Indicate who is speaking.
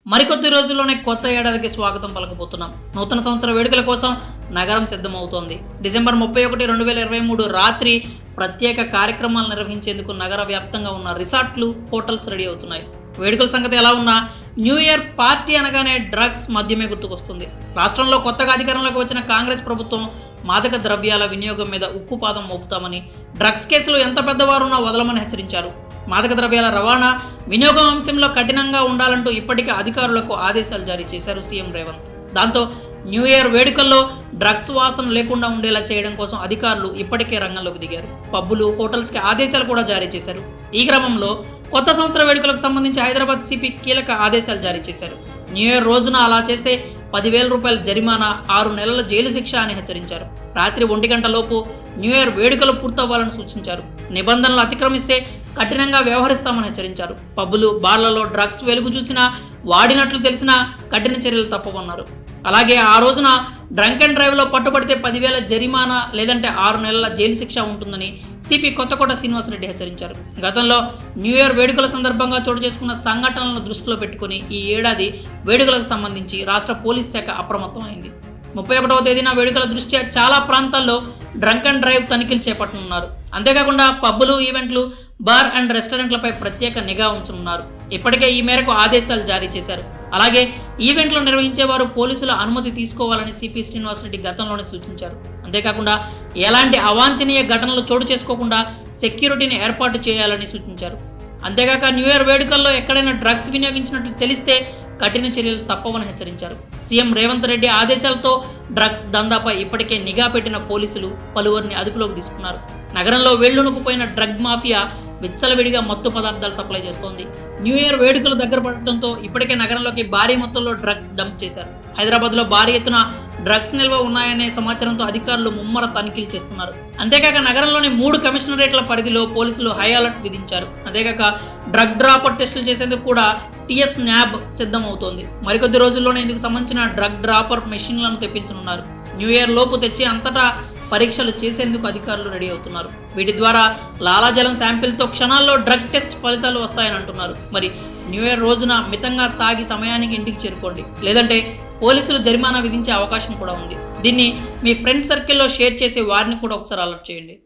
Speaker 1: మరికొద్ది రోజుల్లోనే కొత్త ఏడాదికి స్వాగతం పలకబోతున్నాం. నూతన సంవత్సర వేడుకల కోసం నగరం సిద్ధమవుతోంది. డిసెంబర్ 31, 2023 రాత్రి ప్రత్యేక కార్యక్రమాలు నిర్వహించేందుకు నగర వ్యాప్తంగా ఉన్న రిసార్ట్లు, హోటల్స్ రెడీ అవుతున్నాయి. వేడుకల సంగతి ఎలా ఉన్నా న్యూ ఇయర్ పార్టీ అనగానే డ్రగ్స్, మద్యమే గుర్తుకొస్తుంది. రాష్ట్రంలో కొత్తగా అధికారంలోకి వచ్చిన కాంగ్రెస్ ప్రభుత్వం మాదక ద్రవ్యాల వినియోగం మీద ఉక్కుపాదం మోపుతామని, డ్రగ్స్ కేసులు ఎంత పెద్దవారున్నా వదలమని హెచ్చరించారు. మాదక ద్రవ్యాల రవాణా, వినియోగం అంశంలో కఠినంగా ఉండాలంటూ ఇప్పటికే అధికారులకు ఆదేశాలు జారీ చేశారు సీఎం రేవంత్. దాంతో న్యూ ఇయర్ వేడుకల్లో డ్రగ్స్ వాసన లేకుండా ఉండేలా చేయడం కోసం అధికారులు ఇప్పటికే రంగంలోకి దిగారు. పబ్బులు, హోటల్స్కి ఆదేశాలు కూడా జారీ చేశారు. ఈ క్రమంలో కొత్త సంవత్సర వేడుకలకు సంబంధించి హైదరాబాద్ సిపి కీలక ఆదేశాలు జారీ చేశారు. న్యూ ఇయర్ రోజున అలా చేస్తే 10,000 రూపాయల జరిమానా, 6 నెలల జైలు శిక్ష అని హెచ్చరించారు. రాత్రి 1 గంట లోపు న్యూ ఇయర్ వేడుకలు పూర్తవ్వాలని సూచించారు. నిబంధనలు అతిక్రమిస్తే కఠినంగా వ్యవహరిస్తామని హెచ్చరించారు. పబ్బులు, బార్లలో డ్రగ్స్ వెలుగు చూసినా, వాడినట్లు తెలిసినా కఠిన చర్యలు తప్పవన్నారు. అలాగే ఆ రోజున డ్రంక్ అండ్ డ్రైవ్లో పట్టుబడితే 10,000 జరిమానా లేదంటే 6 నెలల జైలు శిక్ష ఉంటుందని సిపి కొత్తకోట శ్రీనివాసరెడ్డి హెచ్చరించారు. గతంలో న్యూ ఇయర్ వేడుకల సందర్భంగా చోటు చేసుకున్న సంఘటనలను దృష్టిలో పెట్టుకుని ఈ ఏడాది వేడుకలకు సంబంధించి రాష్ట్ర పోలీస్ శాఖ అప్రమత్తమైంది. 31వ తేదీన వేడుకల దృష్ట్యా చాలా ప్రాంతాల్లో డ్రంక్ అండ్ డ్రైవ్ తనిఖీలు చేపట్టనున్నారు. అంతేకాకుండా పబ్బులు, ఈవెంట్లు, బార్ అండ్ రెస్టారెంట్లపై ప్రత్యేక నిఘా ఉంచనున్నారు. ఇప్పటికే ఈ మేరకు ఆదేశాలు జారీ చేశారు. అలాగే ఈవెంట్లు నిర్వహించేవారు పోలీసుల అనుమతి తీసుకోవాలని సిపి శ్రీనివాసరెడ్డి గతంలోనే సూచించారు. అంతేకాకుండా ఎలాంటి అవాంఛనీయ ఘటనలు చోటు చేసుకోకుండా సెక్యూరిటీని ఏర్పాటు చేయాలని సూచించారు. అంతేకాక న్యూ ఇయర్ వేడుకల్లో ఎక్కడైనా డ్రగ్స్ వినియోగించినట్లు తెలిస్తే కఠిన చర్యలు తప్పవని హెచ్చరించారు. సీఎం రేవంత్ రెడ్డి ఆదేశాలతో డ్రగ్స్ దందాపై ఇప్పటికే నిఘా పెట్టిన పోలీసులు పలువురిని అదుపులోకి తీసుకున్నారు. నగరంలో వెళ్లునుకుపోయిన డ్రగ్ మాఫియా విచ్చలవిడిగా మత్తు పదార్థాలు సప్లై చేస్తోంది. న్యూ ఇయర్ వేడుకలు దగ్గర పడటంతో ఇప్పటికే నగరంలోకి భారీ మొత్తంలో డ్రగ్స్ డంప్ చేశారు. హైదరాబాద్లో భారీ ఎత్తున డ్రగ్స్ నిల్వ ఉన్నాయనే సమాచారంతో అధికారులు ముమ్మర తనిఖీలు చేస్తున్నారు. అంతేకాక నగరంలోని 3 కమిషనరేట్ల పరిధిలో పోలీసులు హై అలర్ట్ విధించారు. అంతేకాక డ్రగ్ డ్రాపర్ టెస్టులు చేసేందుకు కూడా టీఎస్ న్యాబ్ సిద్ధమవుతోంది. మరికొద్ది రోజుల్లోనే ఇందుకు సంబంధించిన డ్రగ్ డ్రాపర్ మెషిన్లను తెప్పించనున్నారు. న్యూ ఇయర్ లోపు తెచ్చి అంతటా పరీక్షలు చేసేందుకు అధికారులు రెడీ అవుతున్నారు. వీటి ద్వారా లాలాజలం శాంపిల్తో క్షణాల్లో డ్రగ్ టెస్ట్ ఫలితాలు వస్తాయని అంటున్నారు. మరి న్యూ ఇయర్ రోజున మితంగా తాగి సమయానికి ఇంటికి చేరుకోండి, లేదంటే పోలీసులు జరిమానా విధించే అవకాశం కూడా ఉంది. దీన్ని మీ ఫ్రెండ్స్ సర్కిల్లో షేర్ చేసి వారిని కూడా ఒకసారి అలర్ట్ చేయండి.